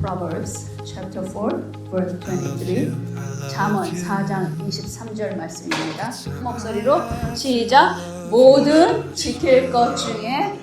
Proverbs chapter 4 verse 23 잠언 4장 23절 말씀입니다. 목소리로 시작. 모든 지킬 것 중에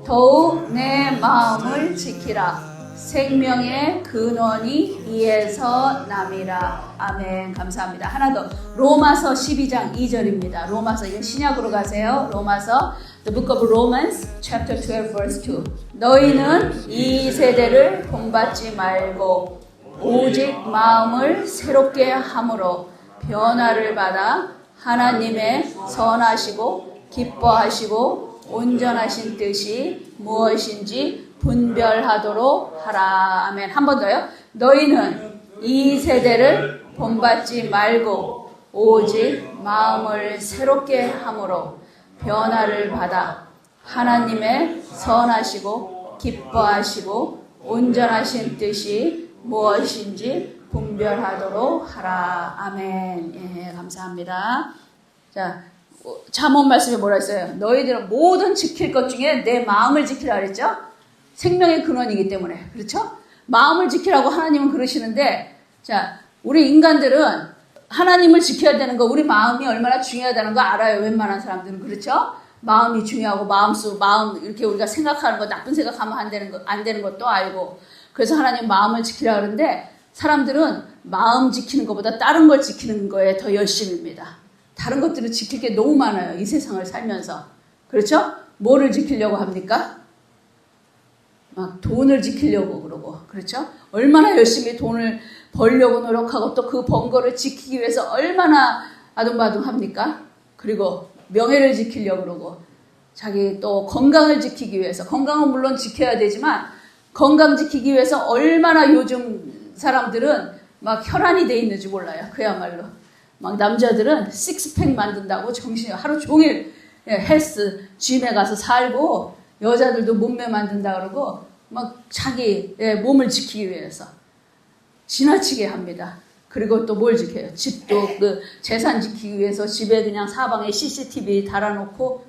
더욱 내 마음을 지키라. 생명의 근원이 이에서 남이라. 아멘. 감사합니다. 하나 더. 로마서 12장 2절입니다. 로마서, 이거 신약으로 가세요. 로마서 The Book of Romans chapter 12 verse 2. 너희는 이 세대를 본받지 말고 오직 마음을 새롭게 함으로 변화를 받아 하나님의 선하시고 기뻐하시고 온전하신 뜻이 무엇인지 분별하도록 하라. 아멘. 한 번 더요. 너희는 이 세대를 본받지 말고 오직 마음을 새롭게 함으로 변화를 받아 하나님의 선하시고 기뻐하시고 온전하신 뜻이 무엇인지 분별하도록 하라. 아멘. 예, 감사합니다. 자, 잠언 말씀에 뭐라 했어요? 너희들은 모든 지킬 것 중에 내 마음을 지키라 그랬죠? 생명의 근원이기 때문에. 그렇죠? 마음을 지키라고 하나님은 그러시는데, 자, 우리 인간들은 하나님을 지켜야 되는 거, 우리 마음이 얼마나 중요하다는 거 알아요. 웬만한 사람들은. 그렇죠? 마음이 중요하고, 마음, 이렇게 우리가 생각하는 거, 나쁜 생각하면 안 되는 것도 알고. 그래서 하나님 마음을 지키라 그러는데, 사람들은 마음 지키는 것보다 다른 걸 지키는 거에 더 열심입니다. 다른 것들을 지킬 게 너무 많아요. 이 세상을 살면서. 그렇죠? 뭐를 지키려고 합니까? 막 돈을 지키려고 그러고. 그렇죠? 얼마나 열심히 돈을 벌려고 노력하고 또 그 번 거를 지키기 위해서 얼마나 아둥바둥합니까? 그리고 명예를 지키려고 그러고 자기 또 건강을 지키기 위해서, 건강은 물론 지켜야 되지만 건강 지키기 위해서 얼마나 요즘 사람들은 막 혈안이 돼 있는지 몰라요. 그야말로. 막 남자들은 식스팩 만든다고 정신이 하루 종일 헬스, 짐에 가서 살고, 여자들도 몸매 만든다 그러고 막 자기 몸을 지키기 위해서 지나치게 합니다. 그리고 또 뭘 지켜요? 집도 그 재산 지키기 위해서 집에 그냥 사방에 CCTV 달아놓고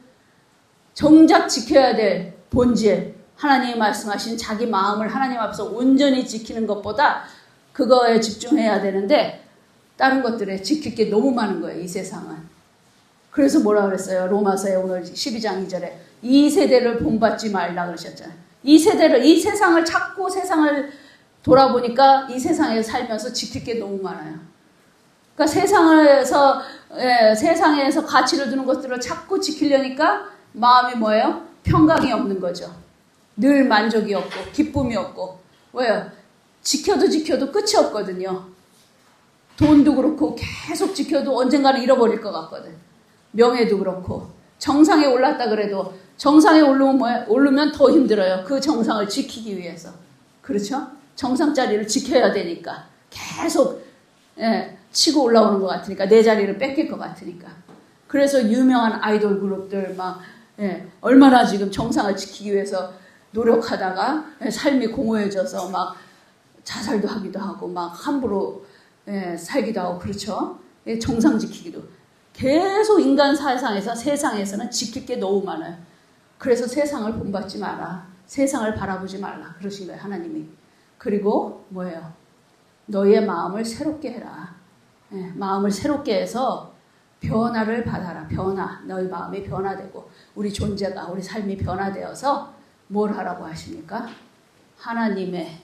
정작 지켜야 될 본질, 하나님이 말씀하신 자기 마음을 하나님 앞에서 온전히 지키는 것보다 그거에 집중해야 되는데 다른 것들에 지킬 게 너무 많은 거예요. 이 세상은. 그래서 뭐라 그랬어요? 로마서에 오늘 12장 2절에 이 세대를 본받지 말라 그러셨잖아요. 이 세상을 찾고 세상을 돌아보니까 이 세상에 살면서 지킬 게 너무 많아요. 그러니까 세상에서 가치를 두는 것들을 찾고 지키려니까 마음이 뭐예요? 평강이 없는 거죠. 늘 만족이 없고 기쁨이 없고. 왜요? 지켜도 끝이 없거든요. 돈도 그렇고 계속 지켜도 언젠가는 잃어버릴 것 같거든. 명예도 그렇고 정상에 올랐다 그래도 정상에 오르면 더 힘들어요. 그 정상을 지키기 위해서. 그렇죠? 정상 자리를 지켜야 되니까 계속 치고 올라오는 것 같으니까, 내 자리를 뺏길 것 같으니까. 그래서 유명한 아이돌 그룹들 막 얼마나 지금 정상을 지키기 위해서 노력하다가 삶이 공허해져서 막 자살도 하기도 하고 막 함부로 살기도 하고. 그렇죠? 정상 지키기도. 계속 인간 세상에서는 지킬 게 너무 많아요. 그래서 세상을 본받지 마라. 세상을 바라보지 말라. 그러신 거예요, 하나님이. 그리고 뭐예요? 너희의 마음을 새롭게 해라. 마음을 새롭게 해서 변화를 받아라. 변화. 너희 마음이 변화되고 우리 존재가, 우리 삶이 변화되어서 뭘 하라고 하십니까? 하나님의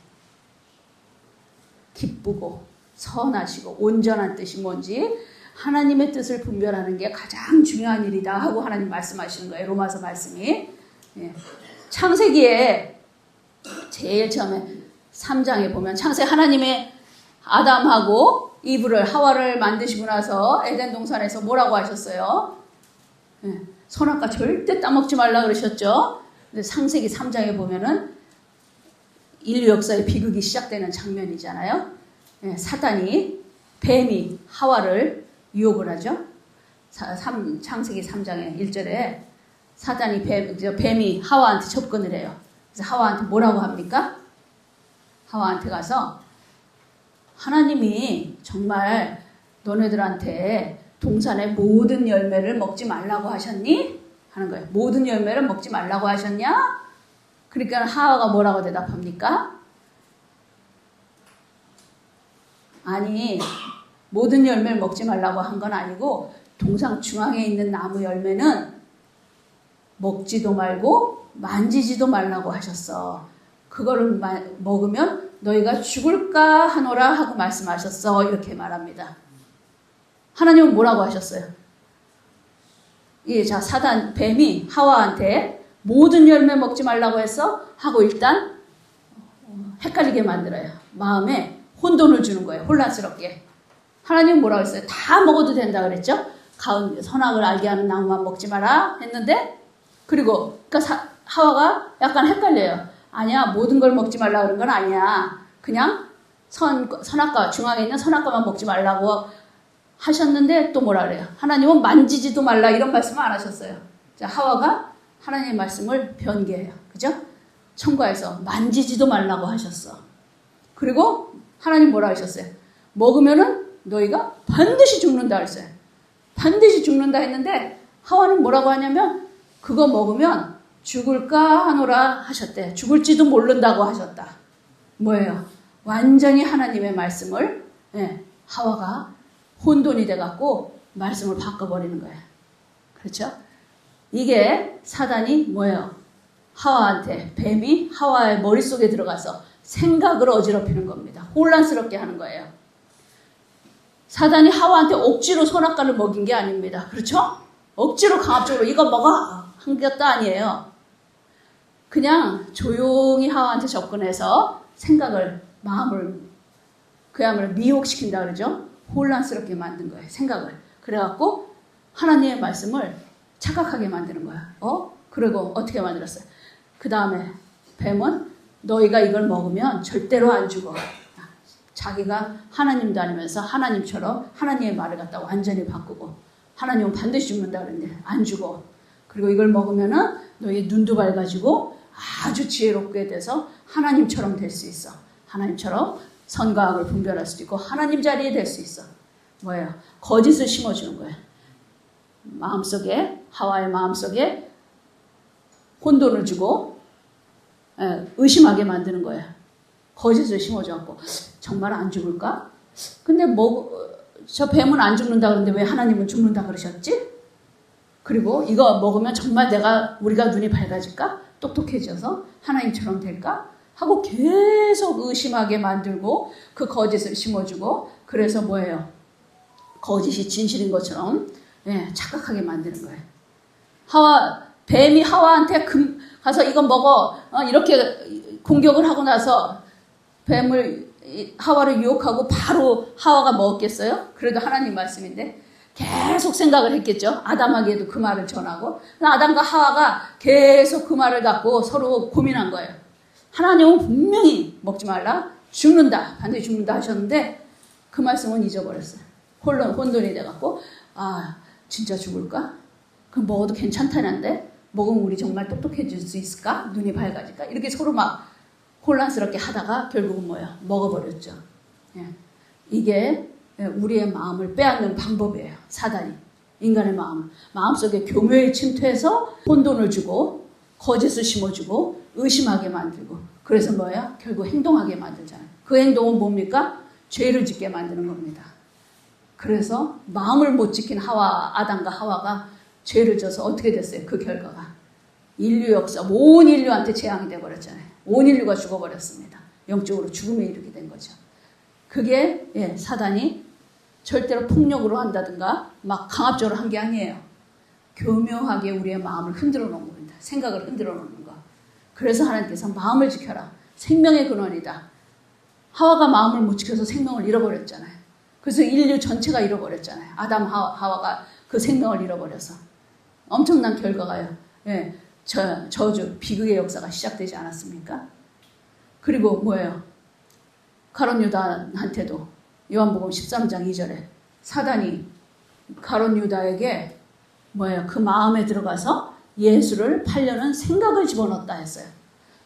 기쁘고 선하시고 온전한 뜻이 뭔지, 하나님의 뜻을 분별하는 게 가장 중요한 일이다 하고 하나님 말씀하시는 거예요. 로마서 말씀이. 창세기에 제일 처음에 3장에 보면 하나님의 아담하고 하와를 만드시고 나서 에덴 동산에서 뭐라고 하셨어요? 선악과 절대 따먹지 말라 그러셨죠? 근데 창세기 3장에 보면은 인류 역사의 비극이 시작되는 장면이잖아요. 뱀이 하와를 유혹을 하죠. 창세기 3장의 1절에 사단이 뱀이 하와한테 접근을 해요. 그래서 하와한테 뭐라고 합니까? 하와한테 가서 하나님이 정말 너네들한테 동산의 모든 열매를 먹지 말라고 하셨니? 하는 거예요. 모든 열매를 먹지 말라고 하셨냐? 그러니까 하와가 뭐라고 대답합니까? 아니 모든 열매를 먹지 말라고 한 건 아니고 동상 중앙에 있는 나무 열매는 먹지도 말고 만지지도 말라고 하셨어. 그거를 먹으면 너희가 죽을까 하노라 하고 말씀하셨어. 이렇게 말합니다. 하나님은 뭐라고 하셨어요? 자, 사단, 뱀이 하와한테 모든 열매 먹지 말라고 했어? 하고 일단 헷갈리게 만들어요. 마음에 혼돈을 주는 거예요. 혼란스럽게. 하나님은 뭐라고 했어요? 다 먹어도 된다 그랬죠? 선악을 알게 하는 나무만 먹지 마라 했는데, 그리고 그러니까 하와가 약간 헷갈려요. 아니야, 모든 걸 먹지 말라고 그런 건 아니야. 그냥 선악과, 중앙에 있는 선악과만 먹지 말라고 하셨는데 또 뭐라 그래요? 하나님은 만지지도 말라 이런 말씀을 안 하셨어요. 자, 하와가 하나님의 말씀을 변개해요. 그죠? 청구해서 만지지도 말라고 하셨어. 그리고 하나님 뭐라 하셨어요? 먹으면은 너희가 반드시 죽는다 했어요. 반드시 죽는다 했는데 하와는 뭐라고 하냐면 그거 먹으면 죽을까 하노라 하셨대. 죽을지도 모른다고 하셨다. 뭐예요? 완전히 하나님의 말씀을 하와가 혼돈이 돼갖고 말씀을 바꿔버리는 거예요. 그렇죠? 이게 사단이 뭐예요? 하와한테, 뱀이 하와의 머릿속에 들어가서 생각을 어지럽히는 겁니다. 혼란스럽게 하는 거예요. 사단이 하와한테 억지로 선악과를 먹인 게 아닙니다. 그렇죠? 억지로 강압적으로 이거 먹어 한 것도 아니에요. 그냥 조용히 하와한테 접근해서 생각을, 마음을 그야말로 미혹시킨다 그러죠? 혼란스럽게 만든 거예요. 생각을. 그래갖고 하나님의 말씀을 착각하게 만드는 거야. 그리고 어떻게 만들었어요? 그 다음에 뱀은 너희가 이걸 먹으면 절대로 안 죽어. 자기가 하나님도 아니면서 하나님처럼 하나님의 말을 갖다 완전히 바꾸고 하나님은 반드시 죽는다 그랬는데 안 죽어. 그리고 이걸 먹으면은 너희 눈도 밝아지고 아주 지혜롭게 돼서 하나님처럼 될 수 있어. 하나님처럼 선과 악을 분별할 수도 있고 하나님 자리에 될 수 있어. 뭐예요? 거짓을 심어주는 거예요. 마음속에, 하와의 마음속에 혼돈을 주고 의심하게 만드는 거예요. 거짓을 심어줘갖고 정말 안 죽을까? 근데 저 뱀은 안 죽는다 그러는데 왜 하나님은 죽는다 그러셨지? 그리고 이거 먹으면 정말 우리가 눈이 밝아질까? 똑똑해져서 하나님처럼 될까? 하고 계속 의심하게 만들고 그 거짓을 심어주고 그래서 뭐예요? 거짓이 진실인 것처럼 착각하게 만드는 거예요. 뱀이 하와한테 가서 이거 먹어 이렇게 공격을 하고 나서 하와를 유혹하고 바로 하와가 먹었겠어요? 그래도 하나님 말씀인데 계속 생각을 했겠죠. 아담에게도 그 말을 전하고 아담과 하와가 계속 그 말을 갖고 서로 고민한 거예요. 하나님은 분명히 먹지 말라, 죽는다, 반드시 죽는다 하셨는데 그 말씀은 잊어버렸어요. 혼돈이 돼갖고 진짜 죽을까? 그럼 먹어도 괜찮다는데 먹으면 우리 정말 똑똑해질 수 있을까? 눈이 밝아질까? 이렇게 서로 막 혼란스럽게 하다가 결국은 뭐예요? 먹어버렸죠. 이게 우리의 마음을 빼앗는 방법이에요. 사단이. 인간의 마음속에 교묘에 침투해서 혼돈을 주고 거짓을 심어주고 의심하게 만들고 그래서 뭐예요? 결국 행동하게 만들잖아요. 그 행동은 뭡니까? 죄를 짓게 만드는 겁니다. 그래서 마음을 못 지킨 아담과 하와가 죄를 져서 어떻게 됐어요? 그 결과가. 인류 역사, 온 인류한테 재앙이 돼버렸잖아요. 온 인류가 죽어버렸습니다. 영적으로 죽음에 이르게 된 거죠. 그게 사단이 절대로 폭력으로 한다든가 막 강압적으로 한 게 아니에요. 교묘하게 우리의 마음을 흔들어 놓은 겁니다. 생각을 흔들어 놓는 거. 그래서 하나님께서 마음을 지켜라. 생명의 근원이다. 하와가 마음을 못 지켜서 생명을 잃어버렸잖아요. 그래서 인류 전체가 잃어버렸잖아요. 아담, 하와가 그 생명을 잃어버려서. 엄청난 결과가요. 저주, 비극의 역사가 시작되지 않았습니까? 그리고 뭐예요? 가룟 유다한테도 요한복음 13장 2절에 사단이 가룟 유다에게 뭐예요? 그 마음에 들어가서 예수를 팔려는 생각을 집어넣었다 했어요.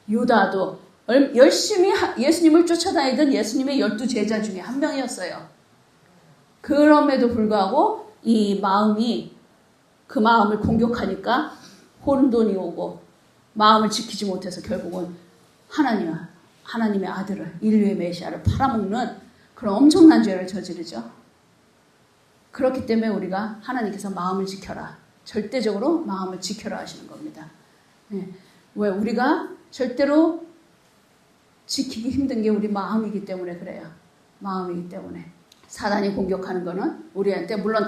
유다도 열심히 예수님을 쫓아다니던 예수님의 12제자 중에 한 명이었어요. 그럼에도 불구하고 그 마음을 공격하니까 혼돈이 오고 마음을 지키지 못해서 결국은 하나님의 아들을 인류의 메시아를 팔아먹는 그런 엄청난 죄를 저지르죠. 그렇기 때문에 우리가 하나님께서 마음을 지켜라. 절대적으로 마음을 지켜라 하시는 겁니다. 네. 왜? 우리가 절대로 지키기 힘든 게 우리 마음이기 때문에 그래요. 마음이기 때문에. 사단이 공격하는 거는 우리한테 물론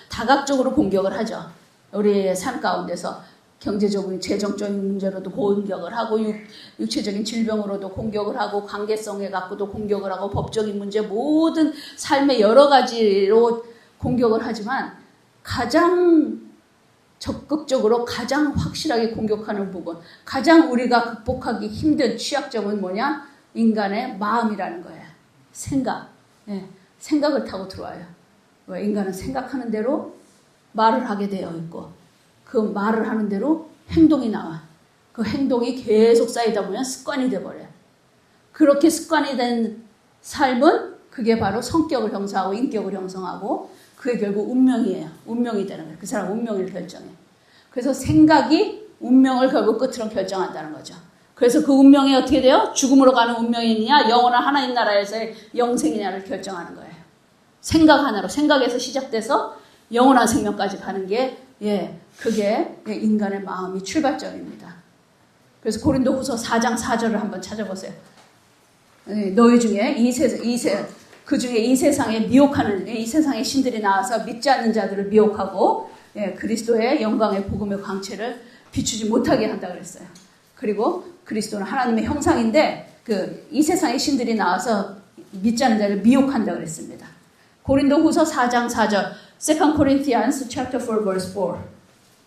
다각적으로 공격을 하죠. 우리의 삶 가운데서 경제적인, 재정적인 문제로도 공격을 하고 육체적인 질병으로도 공격을 하고 관계성에 갖고도 공격을 하고 법적인 문제 모든 삶의 여러 가지로 공격을 하지만 가장 적극적으로 가장 확실하게 공격하는 부분, 가장 우리가 극복하기 힘든 취약점은 뭐냐? 인간의 마음이라는 거예요. 생각. 예, 생각을 타고 들어와요. 왜? 인간은 생각하는 대로 말을 하게 되어 있고 그 말을 하는 대로 행동이 나와. 그 행동이 계속 쌓이다 보면 습관이 돼버려요. 그렇게 습관이 된 삶은 그게 바로 성격을 형성하고 인격을 형성하고 그게 결국 운명이에요. 운명이 되는 거예요. 그 사람 운명을 결정해요. 그래서 생각이 운명을 결국 끝으로 결정한다는 거죠. 그래서 그 운명이 어떻게 돼요? 죽음으로 가는 운명이냐 영원한 하나님 나라에서의 영생이냐를 결정하는 거예요. 생각 하나로, 생각에서 시작돼서 영원한 생명까지 가는 게 그게 인간의 마음이 출발점입니다. 그래서 고린도후서 4장 4절을 한번 찾아보세요. 너희 중에 그 중에 이 세상에 미혹하는 이 세상의 신들이 나와서 믿지 않는 자들을 미혹하고 그리스도의 영광의 복음의 광채를 비추지 못하게 한다 그랬어요. 그리고 그리스도는 하나님의 형상인데 이 세상의 신들이 나와서 믿지 않는 자를 미혹한다 그랬습니다. 고린도후서 4장 4절, 2 Corinthians chapter 4 verse 4.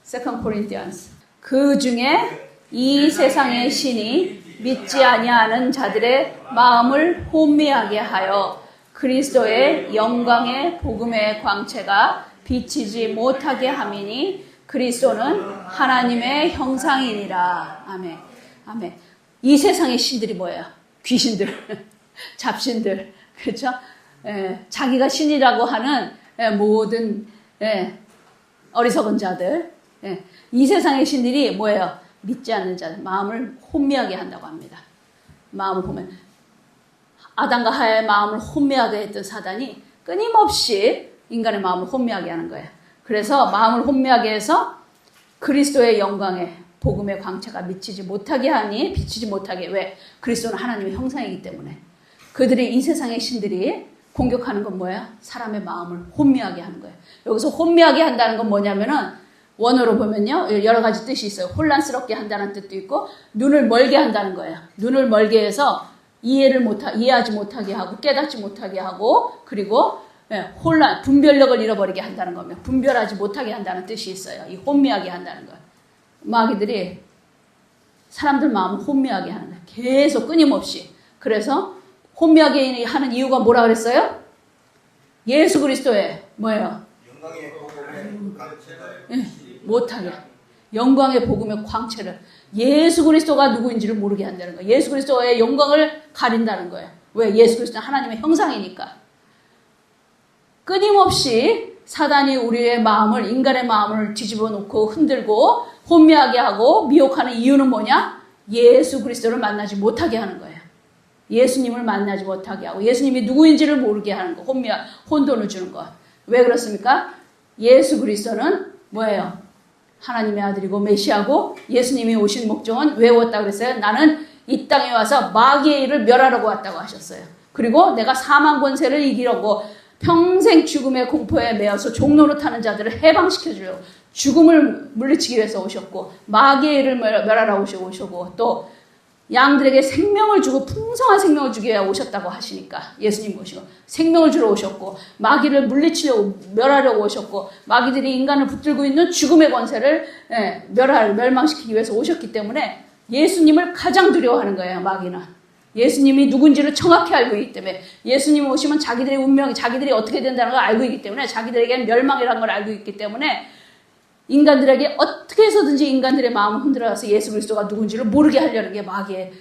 2 Corinthians. 그 중에 이 세상의 신이 믿지 아니하는 자들의 마음을 혼미하게 하여 그리스도의 영광의 복음의 광채가 비치지 못하게 함이니 그리스도는 하나님의 형상이니라. 아멘. 아멘. 이 세상의 신들이 뭐예요? 귀신들, 잡신들, 그렇죠? 자기가 신이라고 하는 모든 어리석은 자들, 이 세상의 신들이 뭐예요? 믿지 않는 자들, 마음을 혼미하게 한다고 합니다. 마음을 보면 아담과 하와의 마음을 혼미하게 했던 사단이 끊임없이 인간의 마음을 혼미하게 하는 거예요. 그래서 마음을 혼미하게 해서 그리스도의 영광에 복음의 광채가 비치지 못하게 왜? 그리스도는 하나님의 형상이기 때문에. 그들이 이 세상의 신들이 공격하는 건 뭐예요? 사람의 마음을 혼미하게 하는 거예요. 여기서 혼미하게 한다는 건 뭐냐면은 원어로 보면요 여러 가지 뜻이 있어요. 혼란스럽게 한다는 뜻도 있고 눈을 멀게 한다는 거예요. 눈을 멀게 해서 이해하지 못하게 하고 깨닫지 못하게 하고 그리고 분별력을 잃어버리게 한다는 거면 분별하지 못하게 한다는 뜻이 있어요. 이 혼미하게 한다는 거. 마귀들이 사람들 마음을 혼미하게 하는 거예요. 계속 끊임없이. 그래서 혼미하게 하는 이유가 뭐라 그랬어요? 예수 그리스도의 뭐예요? 영광의 복음의 광채를 못하게. 영광의 복음의 광채를 예수 그리스도가 누구인지를 모르게 한다는 거예요. 예수 그리스도의 영광을 가린다는 거예요. 왜? 예수 그리스도는 하나님의 형상이니까. 끊임없이 사단이 우리의 마음을, 인간의 마음을 뒤집어 놓고 흔들고 혼미하게 하고 미혹하는 이유는 뭐냐? 예수 그리스도를 만나지 못하게 하는 거예요. 예수님을 만나지 못하게 하고 예수님이 누구인지를 모르게 하는 거, 혼돈을 주는 거. 왜 그렇습니까? 예수 그리스도는 뭐예요? 하나님의 아들이고 메시아고 예수님이 오신 목적은 왜 왔다고 그랬어요? 나는 이 땅에 와서 마귀의 일을 멸하려고 왔다고 하셨어요. 그리고 내가 사망 권세를 이기려고 평생 죽음의 공포에 매여서 종로로 타는 자들을 해방시켜주려고 죽음을 물리치기 위해서 오셨고 마귀의 일을 멸하러 오셨고 또 양들에게 생명을 주고 풍성한 생명을 주기 위해 오셨다고 하시니까 예수님 모시고 생명을 주러 오셨고 마귀를 물리치려고 멸하려고 오셨고 마귀들이 인간을 붙들고 있는 죽음의 권세를 멸망시키기 위해서 오셨기 때문에 예수님을 가장 두려워하는 거예요. 마귀는. 예수님이 누군지를 정확히 알고 있기 때문에 예수님 오시면 자기들의 운명이 자기들이 어떻게 된다는 걸 알고 있기 때문에 자기들에게는 멸망이라는 걸 알고 있기 때문에 인간들에게 어떻게 해서든지 인간들의 마음을 흔들어서 예수 그리스도가 누군지를 모르게 하려는 게 마귀의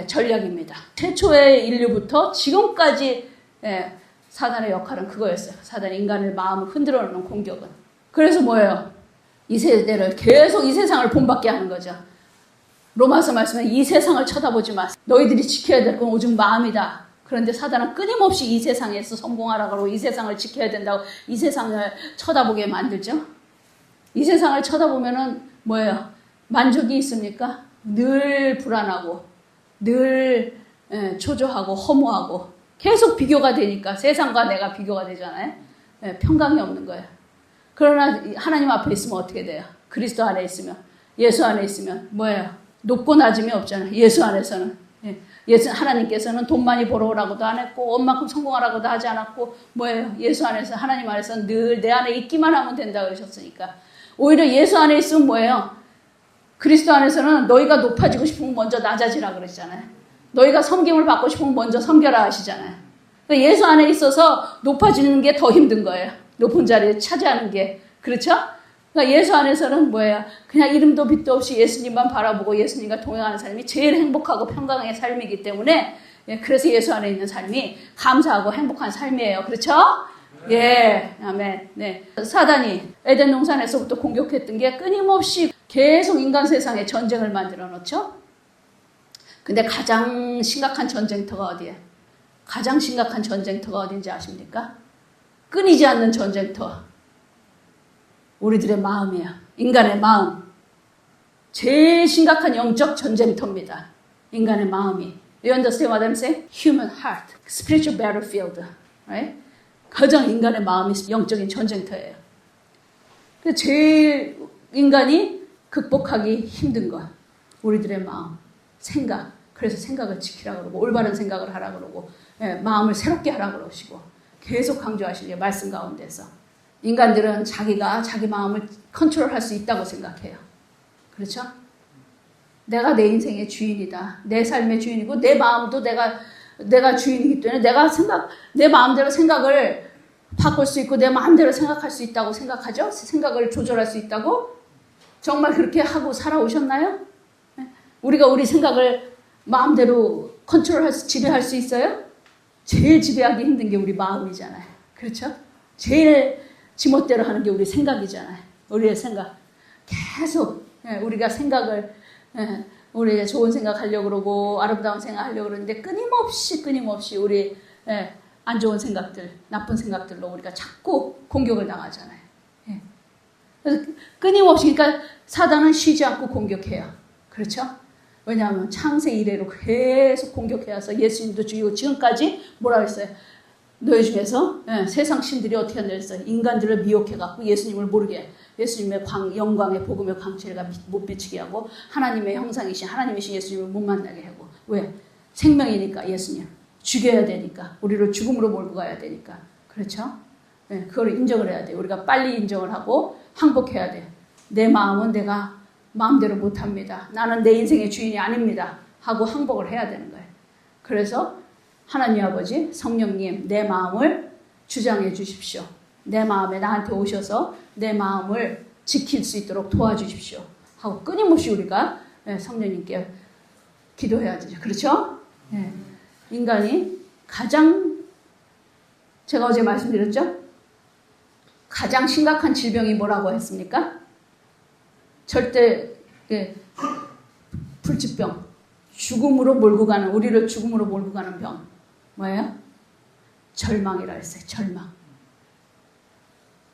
전략입니다. 최초의 인류부터 지금까지 사단의 역할은 그거였어요. 사단이 인간의 마음을 흔들어 놓는 공격은. 그래서 뭐예요? 이 세대를 계속 이 세상을 본받게 하는 거죠. 로마서 말씀에 이 세상을 쳐다보지 마. 너희들이 지켜야 될 건 오직 마음이다. 그런데 사단은 끊임없이 이 세상에서 성공하라고 그러고 이 세상을 지켜야 된다고 이 세상을 쳐다보게 만들죠. 이 세상을 쳐다보면은 뭐예요? 만족이 있습니까? 늘 불안하고 늘 초조하고 허무하고 계속 비교가 되니까 세상과 내가 비교가 되잖아요. 평강이 없는 거예요. 그러나 하나님 앞에 있으면 어떻게 돼요? 그리스도 안에 있으면, 예수 안에 있으면 뭐예요? 높고 낮음이 없잖아요. 예수 안에서는. 하나님께서는 돈 많이 벌어오라고도 안 했고 엄만큼 성공하라고도 하지 않았고 뭐예요? 예수 안에서 하나님 안에서 늘 내 안에 있기만 하면 된다 그러셨으니까 오히려 예수 안에 있으면 뭐예요? 그리스도 안에서는 너희가 높아지고 싶으면 먼저 낮아지라 그러시잖아요. 너희가 섬김을 받고 싶으면 먼저 섬겨라 하시잖아요. 그러니까 예수 안에 있어서 높아지는 게 더 힘든 거예요. 높은 자리에 차지하는 게. 그렇죠? 그러니까 예수 안에서는 뭐예요? 그냥 이름도 빛도 없이 예수님만 바라보고 예수님과 동행하는 삶이 제일 행복하고 평강의 삶이기 때문에 그래서 예수 안에 있는 삶이 감사하고 행복한 삶이에요. 그렇죠? 예, 아멘. 네. 사단이 에덴 동산에서부터 공격했던 게 끊임없이 계속 인간 세상에 전쟁을 만들어 놓죠. 근데 가장 심각한 전쟁터가 어디예요? 가장 심각한 전쟁터가 어딘지 아십니까? 끊이지 않는 전쟁터. 우리들의 마음이에요. 인간의 마음. 제일 심각한 영적 전쟁터입니다. 인간의 마음이. You understand what I'm saying? Human heart. Spiritual battlefield. Right? 가장 인간의 마음이 영적인 전쟁터예요. 제일 인간이 극복하기 힘든 건 우리들의 마음, 생각. 그래서 생각을 지키라고 그러고 올바른 생각을 하라고 그러고 마음을 새롭게 하라고 그러시고 계속 강조하시는 게 말씀 가운데서 인간들은 자기가 자기 마음을 컨트롤할 수 있다고 생각해요. 그렇죠? 내가 내 인생의 주인이다. 내 삶의 주인이고 내 마음도 내가 주인이기 때문에 내 마음대로 생각을 바꿀 수 있고 내 마음대로 생각할 수 있다고 생각하죠? 생각을 조절할 수 있다고? 정말 그렇게 하고 살아오셨나요? 우리가 우리 생각을 마음대로 지배할 수 있어요? 제일 지배하기 힘든 게 우리 마음이잖아요. 그렇죠? 제일 지멋대로 하는 게 우리 생각이잖아요. 우리의 생각. 계속 우리가 생각을 우리 좋은 생각하려고 그러고 아름다운 생각하려고 그러는데 끊임없이 우리 안 좋은 생각들, 나쁜 생각들로 우리가 자꾸 공격을 당하잖아요. 그래서 끊임없이 그러니까 사단은 쉬지 않고 공격해요. 그렇죠? 왜냐하면 창세 이래로 계속 공격해와서 예수님도 죽이고 지금까지 뭐라고 했어요? 너희 중에서 세상 신들이 어떻게 한다 했어요? 인간들을 미혹해갖고 예수님을 모르게 해. 예수님의 영광의 복음의 광채가 못 비치게 하고 하나님의 형상이신 하나님이신 예수님을 못 만나게 하고 왜? 생명이니까 예수님 죽여야 되니까 우리를 죽음으로 몰고 가야 되니까 그렇죠? 그걸 인정을 해야 돼요. 우리가 빨리 인정을 하고 항복해야 돼요. 내 마음은 내가 마음대로 못합니다. 나는 내 인생의 주인이 아닙니다. 하고 항복을 해야 되는 거예요. 그래서 하나님 아버지 성령님 내 마음을 주장해 주십시오. 내 마음에 나한테 오셔서 내 마음을 지킬 수 있도록 도와주십시오. 하고 끊임없이 우리가 성령님께 기도해야 되죠. 그렇죠? 인간이 제가 어제 말씀드렸죠? 가장 심각한 질병이 뭐라고 했습니까? 절대 불치병, 우리를 죽음으로 몰고 가는 병 뭐예요? 절망이라 했어요.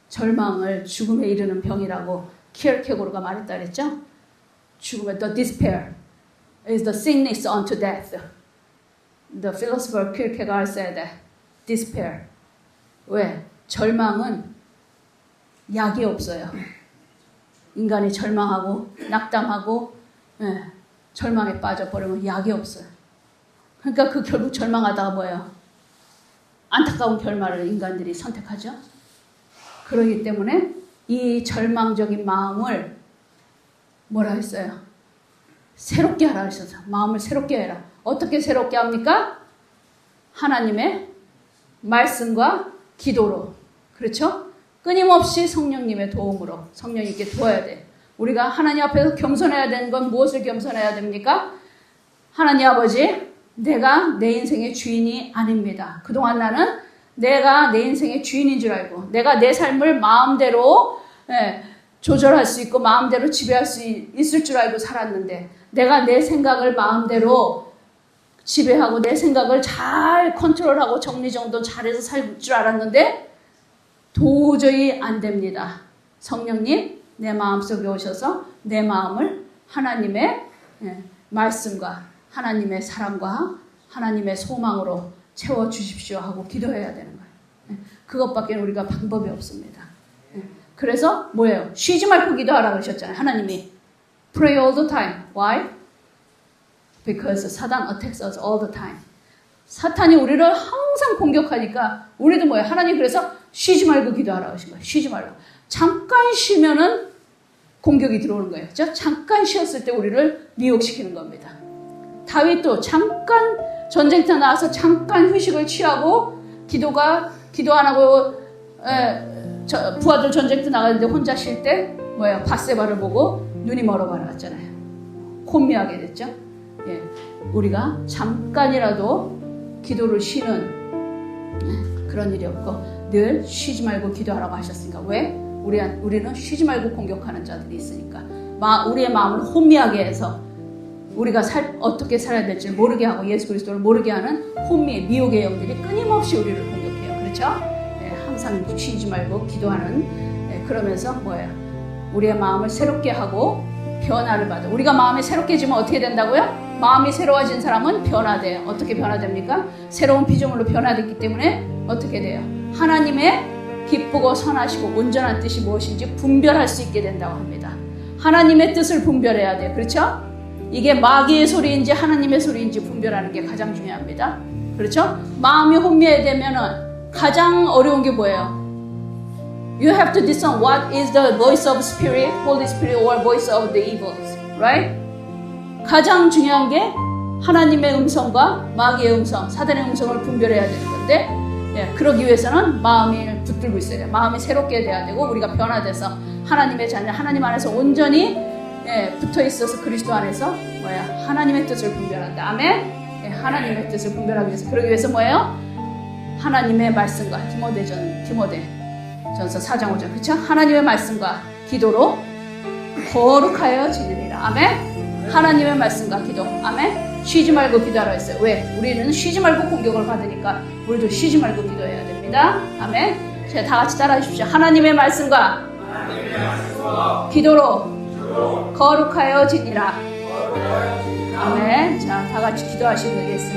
절망을 죽음에 이르는 병이라고 키어케고르가 말했다 그랬죠? 죽음의 the despair is the sickness unto death. The philosopher Kierkegaard said that despair. 왜? 절망은 약이 없어요. 인간이 절망하고 낙담하고 절망에 빠져버리면 약이 없어요. 그러니까 결국 절망하다가 뭐예요? 안타까운 결말을 인간들이 선택하죠. 그러기 때문에 이 절망적인 마음을 뭐라 했어요? 새롭게 하라 하셔서 마음을 새롭게 해라. 어떻게 새롭게 합니까? 하나님의 말씀과 기도로. 그렇죠? 끊임없이 성령님의 도움으로 성령님께 도와야 돼. 우리가 하나님 앞에서 겸손해야 되는 건 무엇을 겸손해야 됩니까? 하나님 아버지, 내가 내 인생의 주인이 아닙니다. 그동안 나는 내가 내 인생의 주인인 줄 알고 내가 내 삶을 마음대로 조절할 수 있고 마음대로 지배할 수 있을 줄 알고 살았는데 내가 내 생각을 마음대로 지배하고 내 생각을 잘 컨트롤하고 정리정돈 잘해서 살 줄 알았는데 도저히 안 됩니다. 성령님 내 마음속에 오셔서 내 마음을 하나님의 말씀과 하나님의 사랑과 하나님의 소망으로 채워주십시오 하고 기도해야 되는 거예요. 그것밖에 우리가 방법이 없습니다. 그래서 뭐예요? 쉬지 말고 기도하라고 그러셨잖아요. 하나님이 Pray all the time. Why? Because 사단 attacks us all the time. 사탄이 우리를 항상 공격하니까 우리도 뭐예요? 하나님 그래서 쉬지 말고 기도하라고 하신 거예요. 쉬지 말고. 잠깐 쉬면은 공격이 들어오는 거예요. 그렇죠? 잠깐 쉬었을 때 우리를 미혹시키는 겁니다. 다윗도 잠깐 전쟁터 나와서 잠깐 휴식을 취하고 기도 안 하고 부하들 전쟁터 나가는데 혼자 쉴 때 뭐예요? 밧세바를 보고 눈이 멀어가라잖아요. 혼미하게 됐죠. 예, 우리가 잠깐이라도 기도를 쉬는 그런 일이 없고 늘 쉬지 말고 기도하라고 하셨으니까. 왜? 우리는 쉬지 말고 공격하는 자들이 있으니까. 우리의 마음을 혼미하게 해서 우리가 어떻게 살아야 될지 모르게 하고 예수 그리스도를 모르게 하는 혼미, 미혹의 영들이 끊임없이 우리를 공격해요. 그렇죠? 예, 항상 쉬지 말고 기도하는 그러면서 뭐예요? 우리의 마음을 새롭게 하고 변화를 받아. 우리가 마음이 새롭게지면 어떻게 된다고요? 마음이 새로워진 사람은 변화돼요. 어떻게 변화됩니까? 새로운 피조물로 변화됐기 때문에 어떻게 돼요? 하나님의 기쁘고 선하시고 온전한 뜻이 무엇인지 분별할 수 있게 된다고 합니다. 하나님의 뜻을 분별해야 돼요. 그렇죠? 이게 마귀의 소리인지 하나님의 소리인지 분별하는 게 가장 중요합니다. 그렇죠? 마음이 혼미해되면은 가장 어려운 게 뭐예요? You have to discern what is the voice of spirit, Holy Spirit, or voice of the evils, right? 가장 중요한 게 하나님의 음성과 마귀의 음성, 사단의 음성을 분별해야 되는 건데, 그러기 위해서는 마음이 붙들고 있어야 돼요. 마음이 새롭게 돼야 되고 우리가 변화돼서 하나님의 자녀, 하나님 안에서 온전히 붙어 있어서 그리스도 안에서 하나님의 뜻을 분별한다. 아멘. 하나님의 뜻을 분별하기 위해서 그러기 위해서 뭐예요? 하나님의 말씀과 디모데전서 4장 5절 그렇죠? 하나님의 말씀과 기도로 거룩하여 지내리라. 아멘. 하나님의 말씀과 기도. 아멘. 쉬지 말고 기도하라 했어요. 왜? 우리는 쉬지 말고 공격을 받으니까 우리도 쉬지 말고 기도해야 됩니다. 아멘. 자, 다 같이 따라해 주십시오. 하나님의 말씀과 기도로 거룩하여 지니라. 아멘. 자, 다 같이 기도하시면 되겠습니다.